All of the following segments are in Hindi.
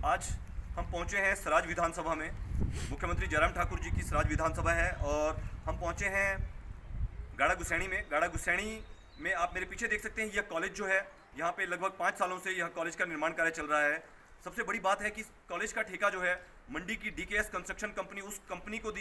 आज हम पहुंचे हैं सराज विधानसभा में। मुख्यमंत्री जयराम ठाकुर जी की सराज विधानसभा है और हम पहुंचे हैं गाड़ा गुसैनी में। गाड़ा गुसैनी में आप मेरे पीछे देख सकते हैं, यह कॉलेज जो है, यहाँ पे लगभग 5 सालों से यह कॉलेज का निर्माण कार्य चल रहा है। सबसे बड़ी बात है कि कॉलेज का ठेका जो है मंडी की डीकेएस कंस्ट्रक्शन कंपनी, उस कंपनी को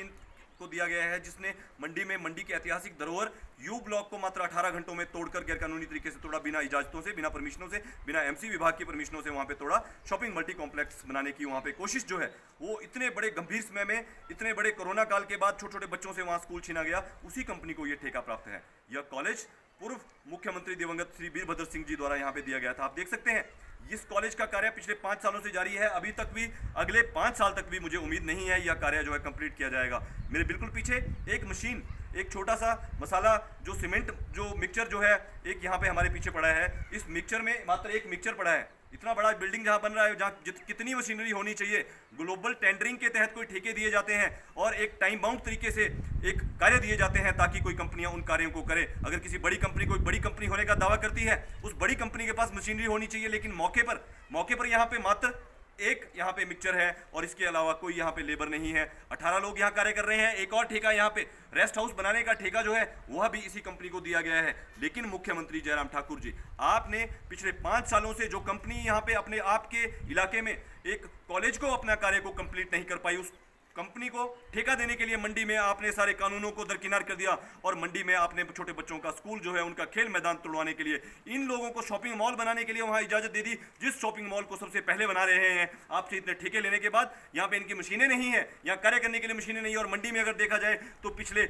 दिया गया है जिसने मंडी में मंडी के ऐतिहासिक धरोहर यू ब्लॉक को मात्र 18 घंटों में तोड़कर गैरकानूनी तरीके से तोड़ा, बिना इजाजतों से, बिना परमिशनों से, बिना एमसी विभाग की परमिशनों से वहां पे तोड़ा। शॉपिंग मल्टी कॉम्प्लेक्स बनाने की वहां पे कोशिश जो है वो इतने बड़े गंभीर समय में, इतने बड़े कोरोना काल के बाद छोटे छोटे बच्चों से वहां स्कूल छीना गया, उसी कंपनी को यह ठेका प्राप्त है। यह कॉलेज पूर्व मुख्यमंत्री दिवंगत श्री वीरभद्र सिंह जी द्वारा यहाँ पे दिया गया था। आप देख सकते हैं इस कॉलेज का कार्य पिछले 5 सालों से जारी है। अभी तक भी, अगले 5 साल तक भी मुझे उम्मीद नहीं है यह कार्य जो है कंप्लीट किया जाएगा। मेरे बिल्कुल पीछे एक मशीन, एक छोटा सा मसाला जो सीमेंट जो मिक्सचर जो है एक यहाँ पे हमारे पीछे पड़ा है। इस मिक्सचर में मात्र एक मिक्सचर पड़ा है। इतना बड़ा बिल्डिंग जहाँ बन रहा है, जहाँ कितनी मशीनरी होनी चाहिए, ग्लोबल टेंडरिंग के तहत कोई ठेके दिए जाते हैं और एक टाइम बाउंड तरीके से एक कार्य दिए जाते हैं ताकि कोई कंपनियां उन कार्यों को करे। अगर किसी बड़ी कंपनी कोई बड़ी कंपनी होने का दावा करती है, उस बड़ी कंपनी के पास मशीनरी होनी चाहिए, लेकिन मौके पर यहाँ पे मात्र एक यहाँ पे मिक्सचर है और इसके अलावा कोई यहाँ पे लेबर नहीं है। 18 लोग यहाँ कार्य कर रहे हैं। एक और ठेका यहाँ पे रेस्ट हाउस बनाने का ठेका जो है वह भी इसी कंपनी को दिया गया है। लेकिन मुख्यमंत्री जयराम ठाकुर जी, आपने पिछले 5 सालों से जो कंपनी यहाँ पे अपने आपके इलाके में एक कॉलेज को अपना कार्य को कंप्लीट नहीं कर पाई, उस कंपनी को ठेका देने के लिए मंडी में आपने सारे कानूनों को दरकिनार कर दिया और मंडी में आपने छोटे बच्चों का स्कूल जो है, उनका खेल मैदान तोड़वाने के लिए, इन लोगों को शॉपिंग मॉल बनाने के लिए वहां इजाजत दे दी। जिस शॉपिंग मॉल को सबसे पहले बना रहे हैं आपसे इतने ठेके लेने के बाद, यहाँ पे इनकी मशीनें नहीं है, यहाँ कार्य करने के लिए मशीनें नहीं है। और मंडी में अगर देखा जाए तो पिछले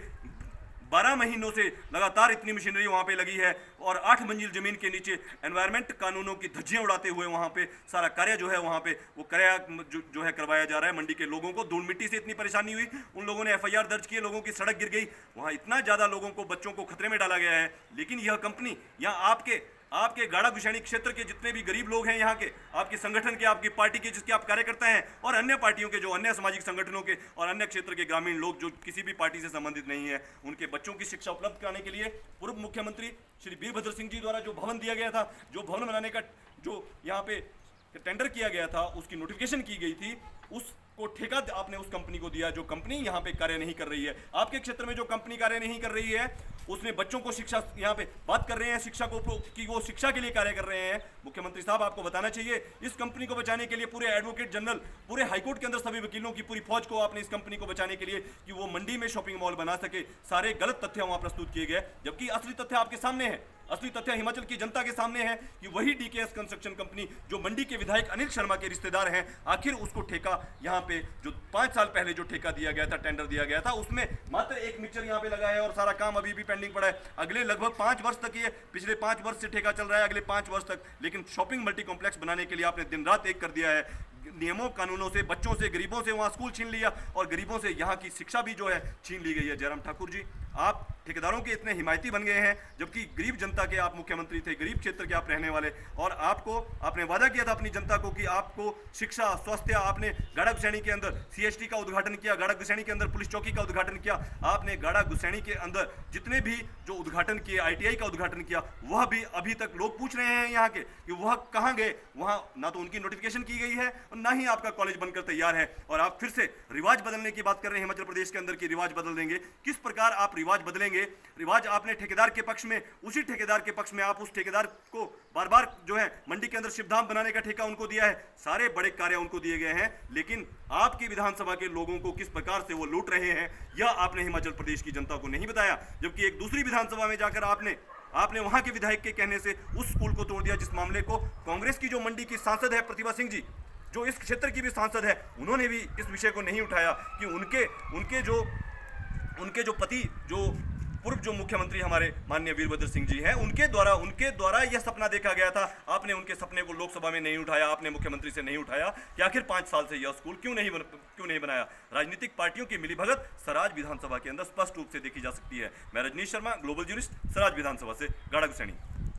12 महीनों से लगातार इतनी मशीनरी वहाँ पे लगी है और 8 मंजिल जमीन के नीचे एनवायरमेंट कानूनों की धज्जियां उड़ाते हुए वहाँ पे सारा कार्य जो है वहाँ पे वो कार्य जो है करवाया जा रहा है। मंडी के लोगों को धूल मिट्टी से इतनी परेशानी हुई, उन लोगों ने एफआईआर दर्ज किए, लोगों की सड़क गिर गई, वहाँ इतना ज़्यादा लोगों को, बच्चों को खतरे में डाला गया है। लेकिन यह कंपनी यहाँ आपके गाड़ा गुसैनी क्षेत्र के जितने भी गरीब लोग हैं, यहाँ के आपके संगठन के, आपकी पार्टी के जिसके आप कार्यकर्ता हैं और अन्य पार्टियों के, जो अन्य सामाजिक संगठनों के और अन्य क्षेत्र के ग्रामीण लोग जो किसी भी पार्टी से संबंधित नहीं है, उनके बच्चों की शिक्षा उपलब्ध कराने के लिए पूर्व मुख्यमंत्री श्री वीरभद्र सिंह जी द्वारा जो भवन दिया गया था, जो भवन बनाने का जो यहाँ पे टेंडर किया गया था, उसकी नोटिफिकेशन की गई थी, उसको ठेका आपने उस कंपनी को दिया जो कंपनी यहाँ पे कार्य नहीं कर रही है। आपके क्षेत्र में जो कंपनी कार्य नहीं कर रही है उसमें बच्चों को शिक्षा, यहाँ पे बात कर रहे हैं शिक्षा को कि वो शिक्षा के लिए कार्य कर रहे हैं। मुख्यमंत्री साहब, आपको बताना चाहिए इस कंपनी को बचाने के लिए पूरे एडवोकेट जनरल, पूरे हाईकोर्ट के अंदर सभी वकीलों की पूरी फौज को आपने इस कंपनी को बचाने के लिए कि वो मंडी में शॉपिंग मॉल बना सके, सारे गलत तथ्य वहां प्रस्तुत किए गए, जबकि असली तथ्य आपके सामने है। असली तथ्य हिमाचल की जनता के सामने है कि वही डीकेएस कंस्ट्रक्शन कंपनी जो मंडी के विधायक अनिल शर्मा के रिश्तेदार हैं, आखिर उसको ठेका यहाँ पे जो 5 साल पहले जो ठेका दिया गया था, टेंडर दिया गया था, उसमें मात्र एक मिक्सचर यहाँ पे लगा है और सारा काम अभी भी पेंडिंग पड़ा है। अगले लगभग 5 वर्ष तक, ये पिछले 5 वर्ष से ठेका चल रहा है, अगले 5 वर्ष तक। लेकिन शॉपिंग मल्टी कॉम्प्लेक्स बनाने के लिए आपने दिन रात एक कर दिया है। नियमों कानूनों से, बच्चों से, गरीबों से वहां स्कूल छीन लिया और गरीबों से यहाँ की शिक्षा भी जो है छीन ली गई है। जयराम ठाकुर जी, आप ठेकेदारों के इतने हिमायती बन गए हैं, जबकि गरीब जनता के आप मुख्यमंत्री थे, गरीब क्षेत्र के आप रहने वाले, और आपने वादा किया था अपनी जनता को कि आपको शिक्षा, स्वास्थ्य, आपने गाड़ा गुसैनी के अंदर सीएसटी का उद्घाटन किया, गाड़ा गुसैनी के अंदर पुलिस चौकी का उद्घाटन किया, आपने गाड़ा गुसैनी के अंदर जितने भी जो उद्घाटन किए, आईटीआई का उद्घाटन किया, वह भी अभी तक लोग पूछ रहे हैं यहाँ के कि वह कहाँ गए। वहाँ ना तो उनकी नोटिफिकेशन की गई है और ना ही आपका कॉलेज बनकर तैयार है, और आप फिर से रिवाज बदलने की बात कर रहे हैं। हिमाचल प्रदेश के अंदर की रिवाज बदल देंगे। किस प्रकार आप रिवाज बदलेंगे? रिवाज आपने ठेकेदार के पक्ष में, उसी ठेकेदार के पक्ष में आप उस ठेकेदार को बार बार जो है मंडी के अंदर शिवधाम बनाने का ठेका उनको दिया है, सारे बड़े कार्य उनको दिए गए हैं, लेकिन आपकी विधानसभा के लोगों को किस प्रकार से वो लूट रहे हैं यह आपने हिमाचल प्रदेश की जनता को नहीं बताया। जबकि एक दूसरी विधानसभा में जाकर आपने वहां के विधायक के कहने से उस स्कूल को तोड़ दिया, जिस मामले को कांग्रेस की जो मंडी की सांसद है प्रतिभा सिंह जी, जो इस क्षेत्र की भी सांसद है, उन्होंने भी इस विषय को नहीं उठाया कि उनके जो पति, जो पूर्व जो मुख्यमंत्री हमारे माननीय वीरभद्र सिंह जी हैं, उनके द्वारा यह सपना देखा गया था। आपने उनके सपने को लोकसभा में नहीं उठाया, आपने मुख्यमंत्री से नहीं उठाया कि आखिर 5 साल से यह स्कूल क्यों नहीं बनाया। राजनीतिक पार्टियों की मिलीभगत सराज विधानसभा के अंदर स्पष्ट रूप से देखी जा सकती है। मैं रजनीश शर्मा, ग्लोबल ज्यूरिस्ट, सराज विधानसभा से गाड़ा गुसैनी।